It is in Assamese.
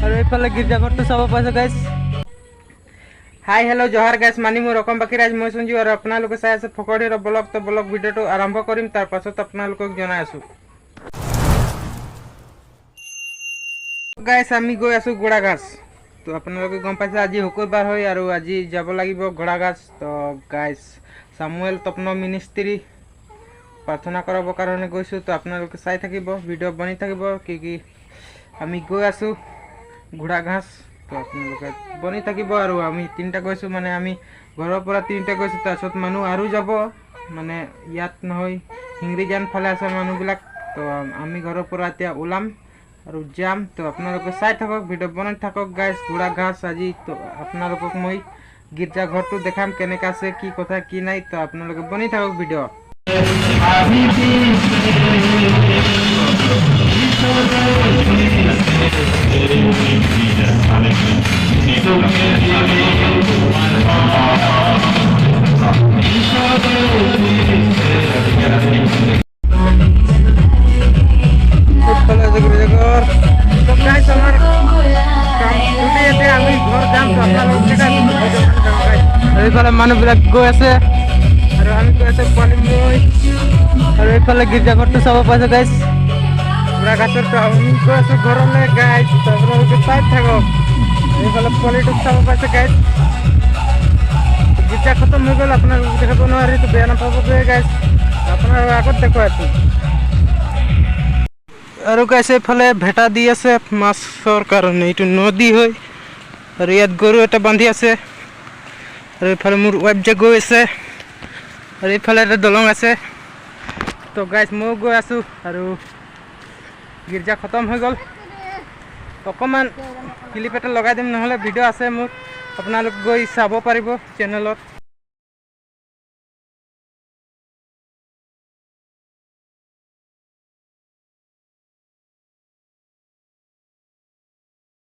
আৰু এইফালে গীৰ্জাঘৰটো চাব পাইছে গাইজ। হাই হেল্ল' জহাৰ গাইজ, মানি মোৰ ৰকম বাকী ৰাইজ, মই সঞ্জীৱ আৰু আপোনালোকে চাই আছে ফকৰীৰ ব্লগ। তো ব্লগ ভিডিঅ'টো আৰম্ভ কৰিম, তাৰ পাছত আপোনালোকক জনাই আছোঁ। গাইজ আমি গৈ আছোঁ ঘোঁৰাঘাট। তো আপোনালোকে গম পাইছে আজি শুকুৰবাৰ হয় আৰু আজি যাব লাগিব ঘোঁৰাঘাট। তো গাইজ চামুৱেল তপ্ন মিনিষ্ট্ৰী প্ৰাৰ্থনা কৰাবৰ কাৰণে গৈছোঁ। তো আপোনালোকে চাই থাকিব, ভিডিঅ' বনি থাকিব কি আমি গৈ আছোঁ ঘোঁৰাঘাট। তো আপোনালোকে বনি থাকিব। আৰু আমি তিনিটা গৈছোঁ, মানে আমি ঘৰৰ পৰা তিনিটা গৈছোঁ, তাৰপিছত মানুহ আৰু যাব, মানে ইয়াত নহয় হিংৰিজান ফালে আছে মানুহবিলাক। তো আমি ঘৰৰ পৰা এতিয়া ওলাম আৰু যাম। তো আপোনালোকে চাই থাকক, ভিডিঅ' বনাই থাকক গাইজ। ঘোঁৰাঘাট আজি তো আপোনালোকক মই গীৰ্জাঘৰটো দেখাম কেনেকৈ আছে, কি কথা কি নাই। তো আপোনালোকে বনি থাকক ভিডিঅ'। এইফালে মানুহবিলাক গৈ আছে আৰু আমি গৈ আছোঁ পানীমৈ। আৰু এইফালে গীৰ্জাঘৰটো চাব পাইছে গাইজ। ঘোঁৰাঘাটত আমি গৈ আছোঁ ঘৰলৈ গাইজ। আপোনালোকে চাই থাকক। এইফালে পলিটো চাব পাইছে গাইজ। গীৰ্জা খতম হৈ গ'ল, আপোনালোকে দেখাব নোৱাৰি, তো বেয়া নাপাবগৈ গাইজ, আপোনাৰ আগত দেখুৱাই আছোঁ। আৰু গাইজ এইফালে ভেটা দি আছে মাছৰ কাৰণে, এইটো নদী হয় আৰু ইয়াত গৰু এটা বান্ধি আছে। আৰু এইফালে মোৰ ৱাইফ যে গৈ আছে আৰু এইফালে এটা দলং আছে। তো গাইজ ময়ো গৈ আছোঁ আৰু গীৰ্জা খতম হৈ গ'ল। অকণমান ক্লিপ এটা লগাই দিম, নহ'লে ভিডিঅ' আছে মোৰ, আপোনালোক গৈ চাব পাৰিব চেনেলত।